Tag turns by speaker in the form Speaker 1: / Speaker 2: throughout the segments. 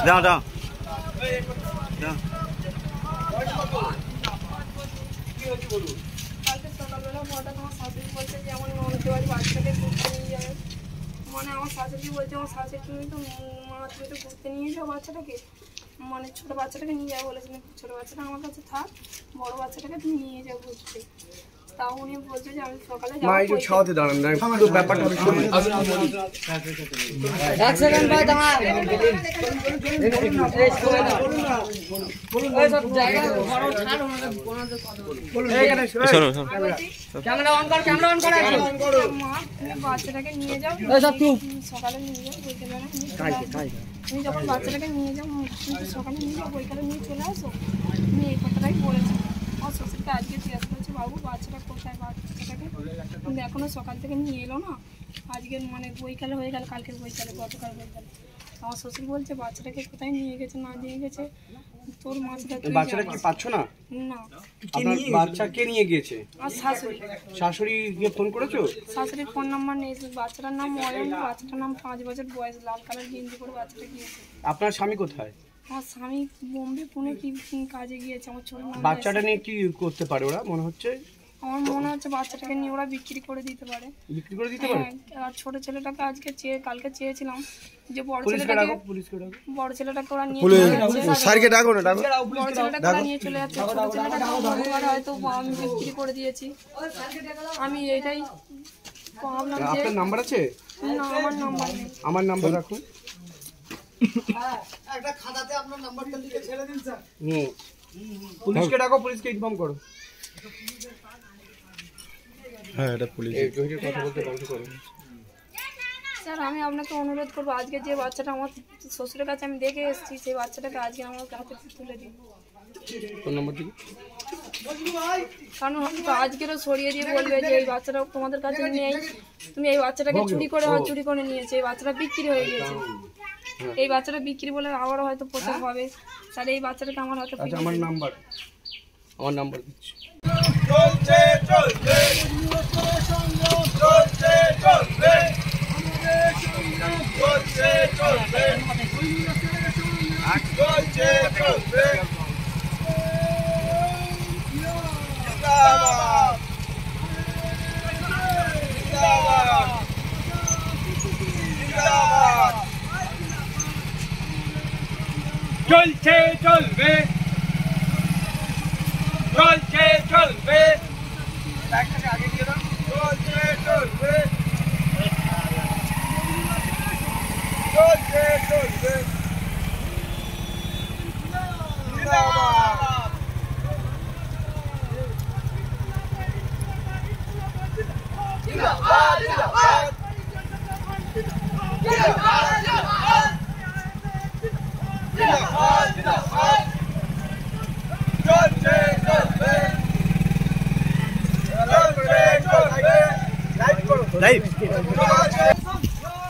Speaker 1: যাও যাও
Speaker 2: কালকে সকালবেলা হঠাৎ আমার শাশুড়ি বলছে যে আমার ননদের বাড়ি বাচ্চাকে ঘুরতে নিয়ে যাবে। মানে আমার শাশুড়ি বলছে আমার শাশুড়ি তুমি তো মা তুমি তো ঘুরতে নিয়ে যাও বাচ্চাটাকে, মানে ছোটো বাচ্চাটাকে নিয়ে যাবো বলেছিলেন। ছোটো বাচ্চাটা আমার কাছে থাক, বড়ো বাচ্চাটাকে তুমি নিয়ে যাও ঘুরতে। তাও উনি বলছে যে আমি সকালে যাবো।
Speaker 3: ছাওয়াতে দাঁড়ান না, ব্যাপারটা
Speaker 4: এক সেকেন্ড ভাই দাঁড়া। ক্যামেরা অন কর, ক্যামেরা অন কর।
Speaker 2: মা তুমি বাচ্চাটাকে নিয়ে যাও, সকালে নিয়ে যাও বৈকালে। তুমি যখন বাচ্চাটাকে নিয়ে যাও তুমি সকালে নিয়ে যাও বৈকালে নিয়ে চলে আসো। তুমি এই কথাটাই বলেছো। আমার শ্বশুরকে আজকে জিজ্ঞাসা করেছে বাবু বাচ্চাটা কোথায়, বাচ্চাটাকে কিন্তু এখনও সকাল থেকে নিয়ে এলো না। আজকে মানে বৈকালে হয়ে গেল, কালকের বৈকালে, গতকাল বৈকালে। আমার শ্বশুর বলছে বাচ্চাটাকে কোথায় নিয়ে গেছে না নিয়ে গেছে তোর মাছটা।
Speaker 3: বাচ্চাটা কি পাচ্ছ না?
Speaker 2: না।
Speaker 3: আপনার বাচ্চা কে নিয়ে গিয়েছে?
Speaker 2: আর শাশুড়ি।
Speaker 3: শাশুড়িকে ফোন করেছো?
Speaker 2: শাশুড়ির ফোন নাম্বার নেই। বাচ্চাটার নাম ময়ন, বাচ্চাটার নাম 5 বছর বয়স, লাল কালার গেঞ্জি করে বাচ্চাটা গিয়েছে।
Speaker 3: আপনার স্বামী কোথায়?
Speaker 2: আমার স্বামী বোম্বে পুনে কি কাজে গিয়েছে। আমার ছোট
Speaker 3: বাচ্চাটা নিয়ে কি করতে পারে ওরা? মনে হচ্ছে
Speaker 2: আমার মনে হচ্ছে বাচ্চাটাকে নিয়ে ওরা বিক্রি করে দিতে পারে।
Speaker 3: বিক্রি করে দিতে পারে।
Speaker 2: আর ছোট ছেলেটাকে আজকে কালকে চেয়েছিলাম যে বড় ছেলেটাকে ওরা নিয়ে
Speaker 1: স্যারকে ডাকো না, ডাকো।
Speaker 2: বড় ছেলেটাকে ওরা নিয়ে চলে যাচ্ছে। ছোট ছেলেটাকে হয়তো আমি বিক্রি করে দিয়েছি। আমি এইটাই ভাবলাম যে
Speaker 3: আপনার নাম্বার আছে?
Speaker 2: না আমার নাম্বার নেই।
Speaker 3: আমার নাম্বার রাখুন।
Speaker 4: একটা খাতাতে আপনার নাম্বারটা লিখে ছেড়ে দিন স্যার।
Speaker 3: পুলিশকে ডাকো, পুলিশকে ইনফর্ম করো।
Speaker 1: হ্যাঁ এটা পুলিশ।
Speaker 3: কথা বলতে বন্ধ করো।
Speaker 2: স্যার আমি আপনাকে অনুরোধ করবো আজকে যে বাচ্চাটা আমার শ্বশুরের কাছে আমি দেখে এসেছি সেই বাচ্চাটাকে আজকে আমার হাতে তুলে দিন।
Speaker 3: ফোন নাম্বার দিন।
Speaker 2: কারণ আজকেরও সরিয়ে দিয়ে বলবে যে এই বাচ্চাটা তোমাদের কাছে নেই, তুমি এই বাচ্চাটাকে চুরি করে নিয়েছে, এই বাচ্চাটা বিক্রি হয়ে গিয়েছে। এই বাচ্চাটা বিক্রি বলে আবারও হয়তো প্রচার হবে। স্যার এই বাচ্চাটাকে আমার হাতে
Speaker 3: আমার নাম্বার দিচ্ছি।
Speaker 5: চলছে চলছে চলছে চলছে চলছে চলছে চলছে চলছে জিন্দাবাদ জিন্দাবাদ জিন্দাবাদ চলছে চলবে চলছে চলবে আগে দিয়ে দাও চলছে চলবে চলছে চলবে জিন্দাবাদ জিন্দাবাদ জিন্দাবাদ জিন্দাবাদ জিন্দাবাদ জিন্দাবাদ চলছে চলবে চলছে চলবে
Speaker 1: লাইভ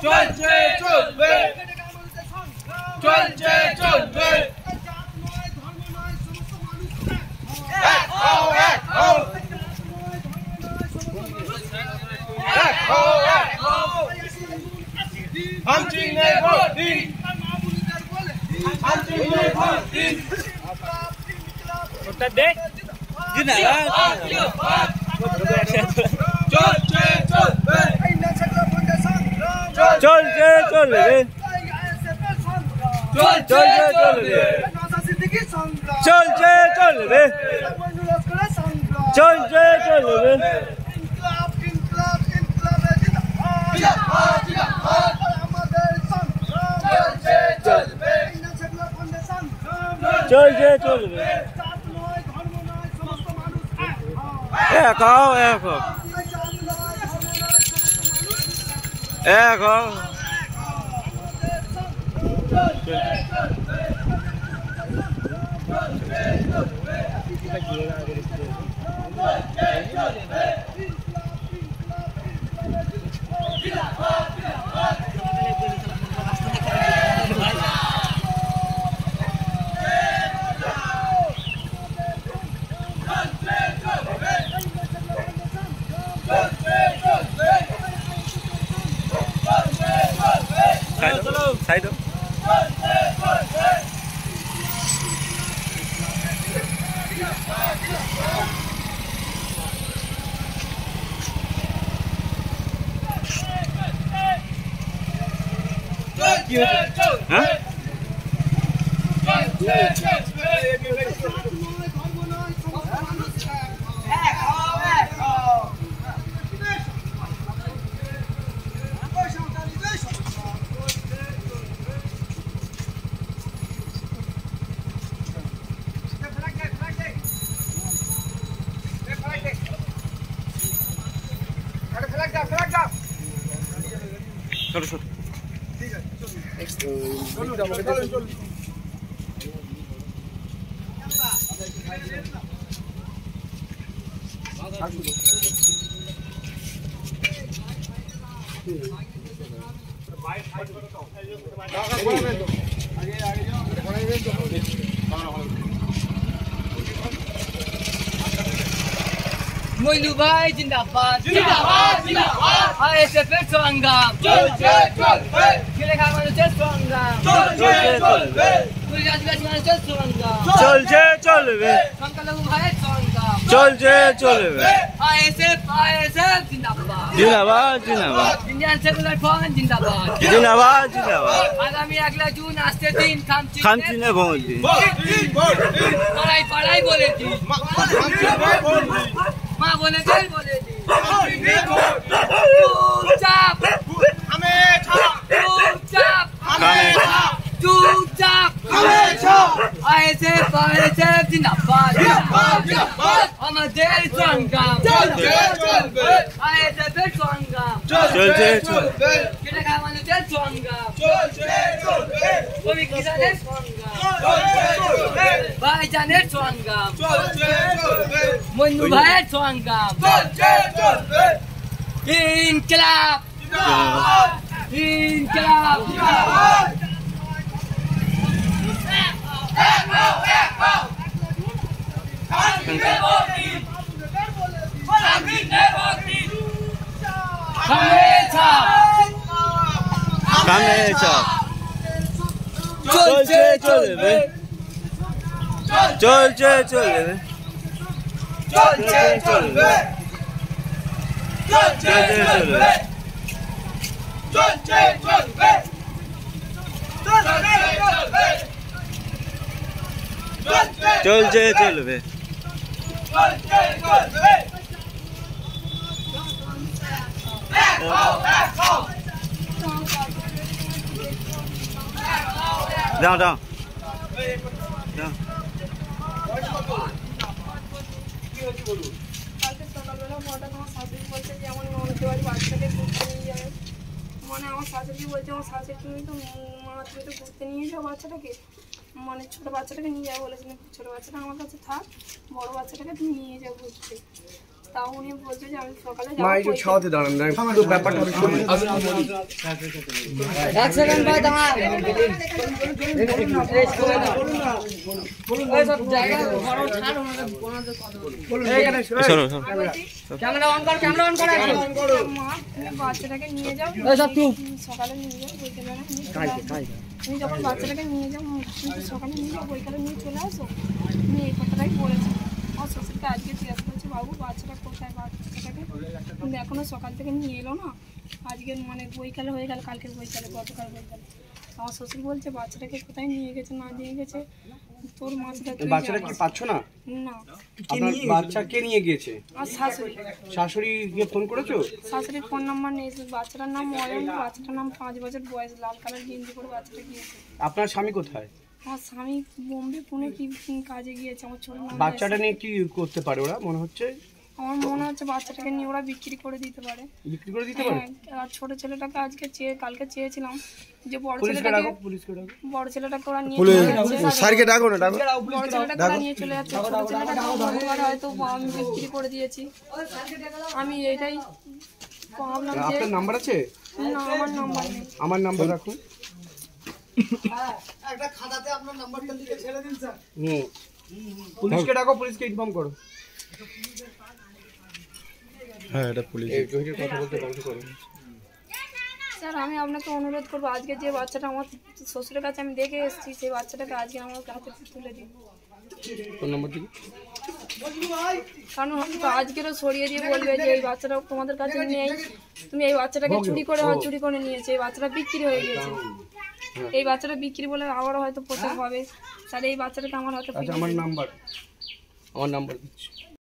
Speaker 5: চলছে চলবে চলছে চলবে এক হও এক হও এক হও এক হও हम चिन्ह भोट दिन हम चिन्ह भोट दिन ওটা দেখ জিন্দাবাদ চলছে চলবে
Speaker 1: চলছে চলবে
Speaker 5: চলছে চলবে
Speaker 1: চলছে চলবে চলছে চলবে
Speaker 5: জিন্দাবাদ জিন্দাবাদ চলছে চলবে
Speaker 1: চলছে চলবে এক হও এক হও এক হও সাইড হও। হ্যাঁ ছোট ছোট
Speaker 4: मोइनू भाई जिंदाबाद जिंदाबाद जिंदाबाद आईएसएफ संग्राम चल चल चल खेले खा मानो चल संग्राम
Speaker 1: चल चल
Speaker 4: पुलिस आदिवासी मानो चल संग्राम
Speaker 1: চলছে চলবে
Speaker 4: संकल्प भाई संग्राम
Speaker 1: চলছে চলবে
Speaker 4: आईएसएफ जिंदाबाद
Speaker 1: জিন্দাবাদ জিন্দাবাদ
Speaker 4: इंडियन सेकुलर फ्रंट जिंदाबाद
Speaker 1: জিন্দাবাদ জিন্দাবাদ
Speaker 4: आगामी 1 जून आस्ते दिन
Speaker 1: খামচিনে ভোট দিন
Speaker 4: पढ़ाई पढ़ाई बोले थी माँ बोले थे चुपचाप चुपचाप चुपचाप आईएसएफ जिंदाबाद हमारे संग्राम आईएसएफ संग्राम
Speaker 1: চলছে চলবে
Speaker 4: किले खा मानो चल संग्राम कोई किसान संग्राम भाईजान संग्राम मोइनू भाई संग्राम इनकलाब इनकलाब हमेशा
Speaker 1: হমেশা চলছে চলবে চলছে চলবে চলছে চলবে চলছে চলবে চলছে চলবে দাও দাও দাও
Speaker 2: কালকে সকালবেলা হঠাৎ আমার শাশুড়ি বলছে যে আমার ননদের বাড়ি বাচ্চাকে ঘুরতে নিয়ে যাবে। মানে আমার শাশুড়ি বলছে আমার শাশুড়ি তুমি তো মা তুমি তো ঘুরতে নিয়ে যাও বাচ্চাটাকে, মানে ছোটো বাচ্চাটাকে নিয়ে যাবো বলেছিলেন। ছোটো বাচ্চাটা আমার কাছে থাক, বড়ো বাচ্চাটাকে তুমি নিয়ে যাও ঘুরতে। তাও উনি বলছে যে আমি সকালে
Speaker 3: মা একটু ছাওয়াতে দাঁড়ান না একটু ব্যাপারটা শুনুন।
Speaker 4: एक सेकंड भाई दामा এই সব জায়গা বড় ছাড় ওনাদের কথা বলুন এইখানে
Speaker 1: সরো সরো
Speaker 4: ক্যামেরা অন কর
Speaker 2: মা তুমি বাচ্চাটাকে নিয়ে যাও,
Speaker 4: এই সব চুপ
Speaker 2: সকালে নিয়ে যাও বইকালে তুমি যখন বাচ্চাটাকে নিয়ে যাও তুমি সকালে নিয়ে যাও বইকালে নিয়ে চলে আসো। আমি এই কথাটাই বলেছি। আমার শ্বশুরকে আজকে জিজ্ঞাসা করছে বাবু বাচ্চাটা কোথায়, বাচ্চাটাকে কিন্তু এখনো সকাল থেকে নিয়ে এলো না। আজকে মানে বইকালে হয়ে গেল, কালকের বইকালে গতকাল বইকালে। আমার শ্বশুর বলছে বাচ্চাটাকে কোথায় নিয়ে গেছে না নিয়ে গেছে তোর মাছটা তুই
Speaker 3: বাচ্চাটা কি পাচ্ছ না?
Speaker 2: না
Speaker 3: আপনার বাচ্চা কে নিয়ে গিয়েছে?
Speaker 2: আর শাশুড়ি
Speaker 3: শাশুড়িকে ফোন করেছো?
Speaker 2: শাশুড়ির ফোন নাম্বার নেই, বাচ্চাটার নাম অয়ন, বাচ্চাটার নাম 5 বছর বয়স, লাল কালার গেঞ্জি পরে বাচ্চাটা গিয়েছে।
Speaker 3: আপনার স্বামী কোথায়?
Speaker 2: আমার স্বামী বোম্বে পুনে কি কাজে গিয়েছে। আমার ছোট নাম
Speaker 3: বাচ্চাটা নিয়ে কি করতে পারে ওরা মনে হচ্ছে?
Speaker 2: আমার মনে হচ্ছে বাচ্চাটাকে নিয়ে ওরা বিক্রি করে দিতে পারে।
Speaker 3: বিক্রি করে দিতে পারে?
Speaker 2: আর ছোট ছেলেটাকে আজকে কালকে চেয়েছিলাম যে বড়
Speaker 3: পুলিশকে
Speaker 2: ছেলেটাকে
Speaker 3: ডাকো, পুলিশকে ডাকো।
Speaker 2: বড় ছেলেটাকে ওরা নিয়ে চলে যাচ্ছে।
Speaker 1: স্যারকে ডাকো না ডাকো
Speaker 2: বড় ছেলেটাকে ওরা নিয়ে চলে যাচ্ছে, ছোট ছেলেটাকে হয়তো আমি বিক্রি করে দিয়েছি। আমি এটাই ভাবলাম যে
Speaker 3: আপনার নাম্বার আছে?
Speaker 2: না আমার নাম্বার নেই।
Speaker 3: আমার নাম্বার রাখুন।
Speaker 4: একটা খাতাতে আপনার নাম্বারটা লিখে ছেড়ে দিন স্যার।
Speaker 3: পুলিশকে ডাকো, পুলিশকে ইনফর্ম করো।
Speaker 1: হ্যাঁ এটা পুলিশ
Speaker 3: এই জহিরের কথা বলতে বন্ধ করো।
Speaker 2: স্যার আমি আপনাকে অনুরোধ করবো আজকে যে বাচ্চাটা আমার শ্বশুরের কাছে আমি দেখে এসেছি সেই বাচ্চাটাকে আজকে আমার হাতে তুলে দিন।
Speaker 3: ফোন নম্বর দিবি।
Speaker 2: কারণ হয়তো আজকেরও সরিয়ে দিয়ে বলবে যে এই বাচ্চাটা তোমাদের কাছে নেই, তুমি এই বাচ্চাটাকে চুরি করে নিয়েছে, এই বাচ্চাটা বিক্রি হয়ে গেছে, এই বাচ্চাটা বিক্রি বলে আবারও হয়তো প্রচার হবে। স্যার এই বাচ্চাটাকে আমার হাতে
Speaker 3: আচ্ছা আমার নাম্বার দিচ্ছি।